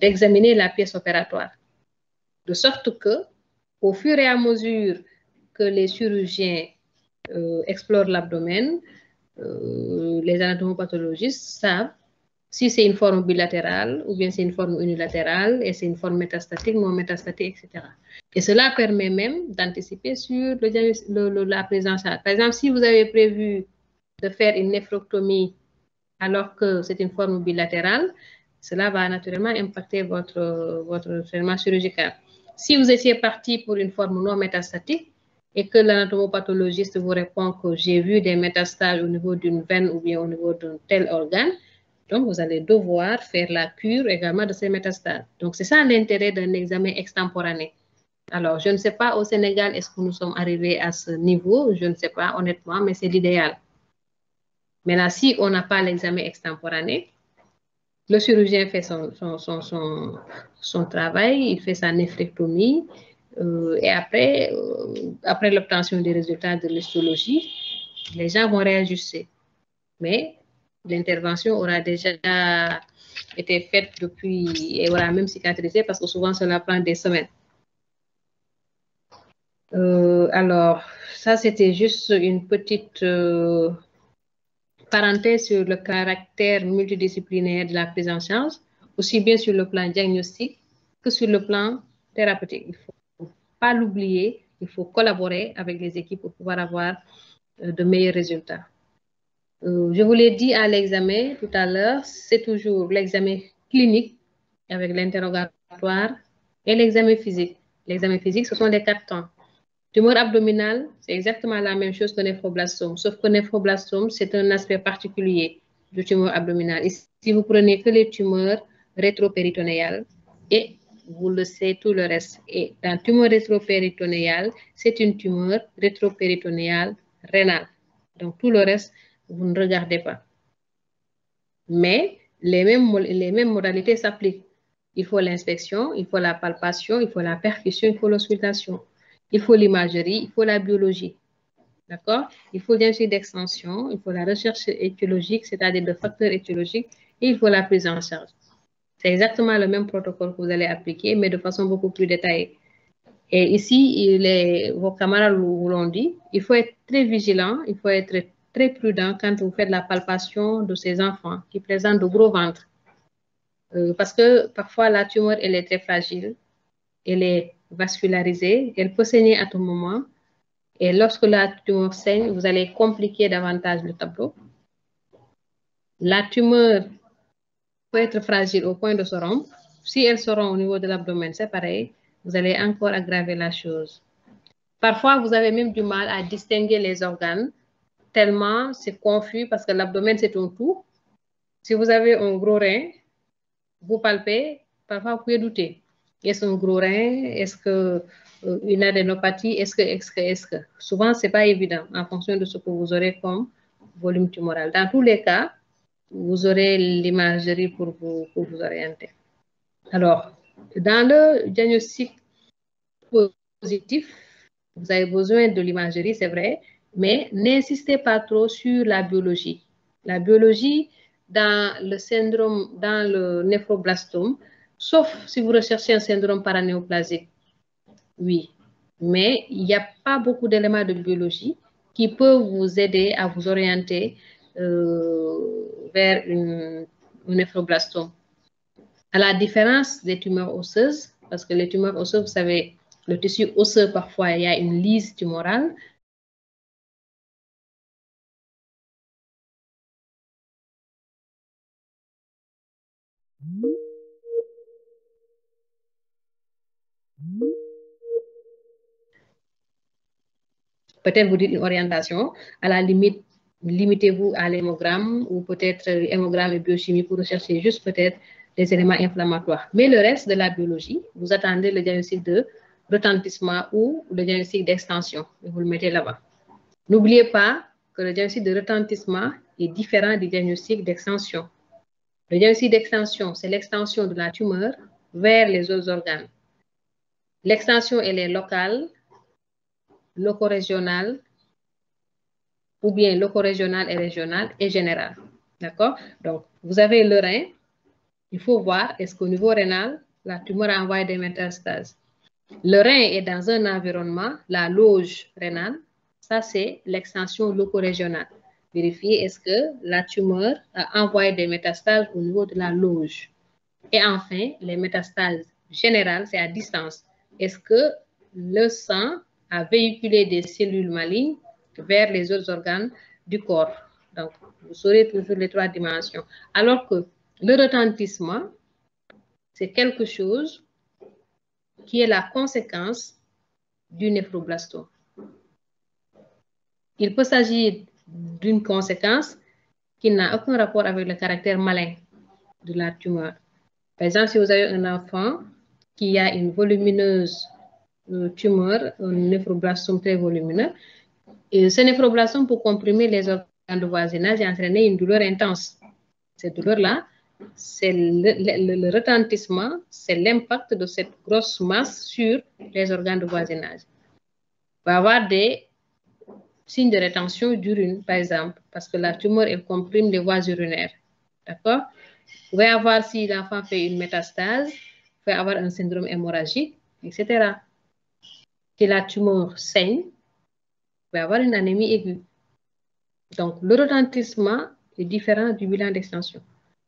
d'examiner la pièce opératoire. De sorte que, au fur et à mesure que les chirurgiens explorent l'abdomen, les anatomopathologistes savent si c'est une forme bilatérale ou bien c'est une forme unilatérale et c'est une forme métastatique, non métastatique, etc. Et cela permet même d'anticiper sur la prise en charge. Par exemple, si vous avez prévu de faire une néphrectomie alors que c'est une forme bilatérale, cela va naturellement impacter votre traitement chirurgical. Si vous étiez parti pour une forme non métastatique et que l'anatomopathologiste vous répond que j'ai vu des métastases au niveau d'une veine ou bien au niveau d'un tel organe, donc vous allez devoir faire la cure également de ces métastases. Donc c'est ça l'intérêt d'un examen extemporané. Alors je ne sais pas au Sénégal, est-ce que nous sommes arrivés à ce niveau? Je ne sais pas honnêtement, mais c'est l'idéal. Maintenant, si on n'a pas l'examen extemporané, le chirurgien fait son travail, il fait sa néphrectomie et après l'obtention des résultats de l'histologie, les gens vont réajuster. Mais l'intervention aura déjà été faite depuis et aura même cicatrisé parce que souvent cela prend des semaines. Alors, ça c'était juste une petite parenthèse sur le caractère multidisciplinaire de la prise en charge, aussi bien sur le plan diagnostique que sur le plan thérapeutique. Il ne faut pas l'oublier, il faut collaborer avec les équipes pour pouvoir avoir de meilleurs résultats. Je vous l'ai dit à l'examen tout à l'heure, c'est toujours l'examen clinique avec l'interrogatoire et l'examen physique. L'examen physique, ce sont les 4 temps. Tumeur abdominale, c'est exactement la même chose que néphroblastome, sauf que néphroblastome, c'est un aspect particulier du tumeur abdominal. Ici, si vous prenez que les tumeurs rétropéritonéales et vous le savez tout le reste. Et dans tumeur rétropéritonéale, c'est une tumeur rétropéritonéale rénale. Donc tout le reste, vous ne regardez pas. Mais les mêmes modalités s'appliquent. Il faut l'inspection, il faut la palpation, il faut la percussion, il faut l'auscultation. Il faut l'imagerie, il faut la biologie. D'accord? Il faut le diagnostic d'extension, il faut la recherche étiologique, c'est-à-dire de facteurs étiologiques, et il faut la prise en charge. C'est exactement le même protocole que vous allez appliquer, mais de façon beaucoup plus détaillée. Et ici, vos camarades vous l'ont dit, il faut être très vigilant, il faut être très prudent quand vous faites la palpation de ces enfants qui présentent de gros ventres. Parce que parfois, la tumeur, elle est très fragile, elle est vascularisée, elle peut saigner à tout moment. Et lorsque la tumeur saigne, vous allez compliquer davantage le tableau. La tumeur peut être fragile au point de se rompre. Si elle se rompt au niveau de l'abdomen, c'est pareil, vous allez encore aggraver la chose. Parfois, vous avez même du mal à distinguer les organes, tellement c'est confus parce que l'abdomen, c'est un tout. Si vous avez un gros rein, vous palpez, parfois vous pouvez douter. Est-ce un gros rein? Est-ce une adénopathie? Est-ce que? Souvent, ce n'est pas évident en fonction de ce que vous aurez comme volume tumoral. Dans tous les cas, vous aurez l'imagerie pour vous orienter. Alors, dans le diagnostic positif, vous avez besoin de l'imagerie, c'est vrai, mais n'insistez pas trop sur la biologie. La biologie, dans le néphroblastome, sauf si vous recherchez un syndrome paranéoplasique, oui. Mais il n'y a pas beaucoup d'éléments de biologie qui peuvent vous aider à vous orienter vers un néphroblastome. À la différence des tumeurs osseuses, parce que les tumeurs osseuses, vous savez, le tissu osseux, parfois, il y a une lyse tumorale. Peut-être vous dites une orientation, à la limite, limitez-vous à l'hémogramme ou peut-être hémogramme et biochimie pour rechercher juste peut-être des éléments inflammatoires. Mais le reste de la biologie, vous attendez le diagnostic de retentissement ou le diagnostic d'extension et vous le mettez là-bas. N'oubliez pas que le diagnostic de retentissement est différent du diagnostic d'extension. Le diagnostic d'extension, c'est l'extension de la tumeur vers les autres organes. L'extension, elle est locale, loco-régionale, ou bien loco-régionale et régionale et générale. D'accord? Donc, vous avez le rein. Il faut voir, est-ce qu'au niveau rénal, la tumeur a envoyé des métastases. Le rein est dans un environnement, la loge rénale, ça c'est l'extension loco-régionale. Vérifiez, est-ce que la tumeur a envoyé des métastases au niveau de la loge. Et enfin, les métastases générales, c'est à distance. Est-ce que le sang a véhiculé des cellules malignes vers les autres organes du corps? Donc, vous saurez toujours les 3 dimensions. Alors que le retentissement, c'est quelque chose qui est la conséquence du néphroblastome. Il peut s'agir d'une conséquence qui n'a aucun rapport avec le caractère malin de la tumeur. Par exemple, si vous avez un enfant qui a une volumineuse tumeur, un néphroblastome très volumineux, et ce néphroblastome peut comprimer les organes de voisinage et entraîner une douleur intense. Cette douleur-là, c'est le retentissement, c'est l'impact de cette grosse masse sur les organes de voisinage. Il va y avoir des signes de rétention d'urine, par exemple, parce que la tumeur, elle comprime les voies urinaires. D'accord? Vous pouvez avoir, si l'enfant fait une métastase, vous pouvez avoir un syndrome hémorragique, etc. Si la tumeur saigne, vous pouvez avoir une anémie aiguë. Donc, le retentissement est différent du bilan d'extension.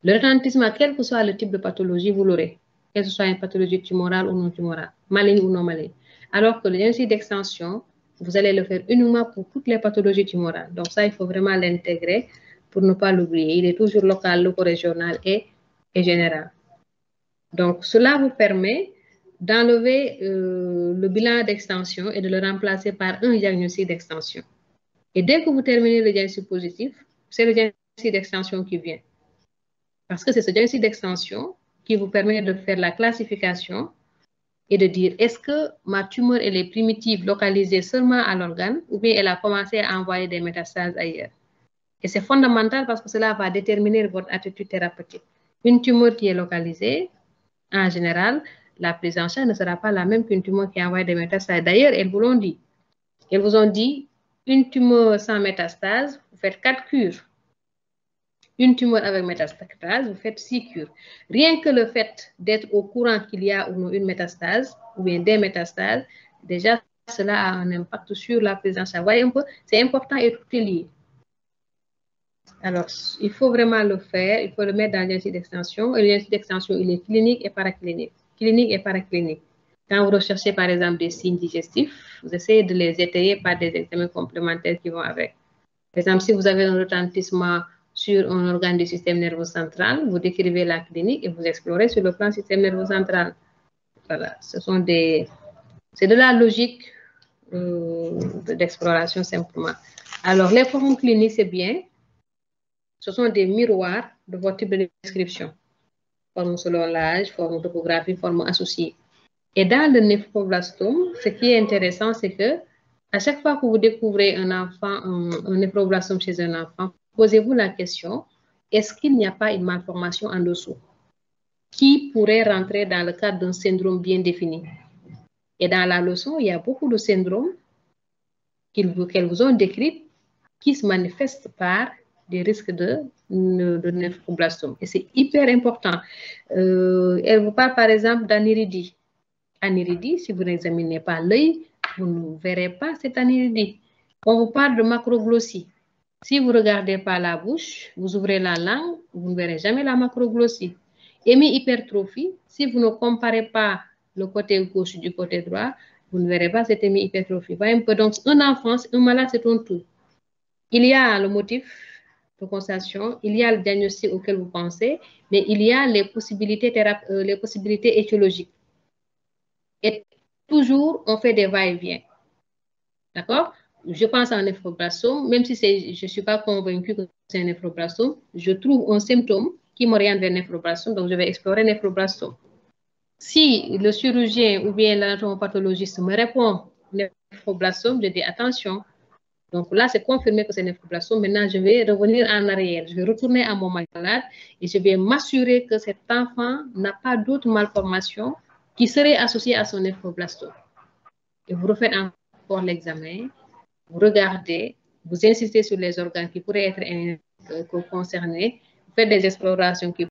Le retentissement, quel que soit le type de pathologie, vous l'aurez. Que ce soit une pathologie tumorale ou non tumorale, maligne ou non maligne. Alors que le diagnostic d'extension, vous allez le faire uniquement pour toutes les pathologies tumorales. Donc ça, il faut vraiment l'intégrer pour ne pas l'oublier. Il est toujours local, loco-régional et général. Donc cela vous permet d'enlever le bilan d'extension et de le remplacer par un diagnostic d'extension. Et dès que vous terminez le diagnostic positif, c'est le diagnostic d'extension qui vient. Parce que c'est ce diagnostic d'extension qui vous permet de faire la classification et de dire, est-ce que ma tumeur, elle est primitive, localisée seulement à l'organe, ou bien elle a commencé à envoyer des métastases ailleurs. Et c'est fondamental parce que cela va déterminer votre attitude thérapeutique. Une tumeur qui est localisée, en général, la prise en charge ne sera pas la même qu'une tumeur qui envoie des métastases. D'ailleurs, elles vous l'ont dit. Elles vous ont dit, une tumeur sans métastase, vous faites 4 cures. Une tumeur avec métastase, vous faites 6 cures. Rien que le fait d'être au courant qu'il y a ou non une métastase, ou bien des métastases, déjà, cela a un impact sur la prise en charge. Vous voyez un peu, c'est important et tout est lié. Alors, il faut vraiment le faire, il faut le mettre dans le diagnostic d'extension. Et le diagnostic d'extension, il est clinique et paraclinique. Clinique et paraclinique. Quand vous recherchez, par exemple, des signes digestifs, vous essayez de les étayer par des examens complémentaires qui vont avec. Par exemple, si vous avez un retentissement sur un organe du système nerveux central, vous décrivez la clinique et vous explorez sur le plan système nerveux central. Voilà, c'est de la logique d'exploration simplement. Alors, les formes cliniques, c'est bien. Ce sont des miroirs de votre type de description. Forme selon l'âge, forme topographie, forme associée. Et dans le néphroblastome, ce qui est intéressant, c'est que à chaque fois que vous découvrez un enfant, un néphroblastome chez un enfant, posez-vous la question, est-ce qu'il n'y a pas une malformation en dessous qui pourrait rentrer dans le cadre d'un syndrome bien défini? Et dans la leçon, il y a beaucoup de syndromes qu'elles vous ont décrits qui se manifestent par des risques de néphroblastome. Et c'est hyper important. Elle vous parle par exemple d'anéridie. Anéridie, si vous n'examinez pas l'œil, vous ne verrez pas cette anéridie. On vous parle de macroglossie. Si vous ne regardez pas la bouche, vous ouvrez la langue, vous ne verrez jamais la macroglossie. Hémi-hypertrophie, si vous ne comparez pas le côté gauche du côté droit, vous ne verrez pas cette hémi-hypertrophie. Donc, un enfant, un malade, c'est un tout. Il y a le motif de constatation, il y a le diagnostic auquel vous pensez, mais il y a les possibilités étiologiques. Et toujours, on fait des va-et-vient. D'accord? Je pense à un néphroblastome, même si je ne suis pas convaincue que c'est un néphroblastome, je trouve un symptôme qui m'oriente vers néphroblastome, donc je vais explorer néphroblastome. Si le chirurgien ou bien l'anatomopathologiste me répond néphroblastome, je dis attention. Donc là, c'est confirmé que c'est néphroblastome. Maintenant, je vais revenir en arrière. Je vais retourner à mon malade et je vais m'assurer que cet enfant n'a pas d'autres malformations qui seraient associées à son néphroblastome. Et vous refaites encore l'examen, vous regardez, vous insistez sur les organes qui pourraient être concernés, vous faites des explorations qui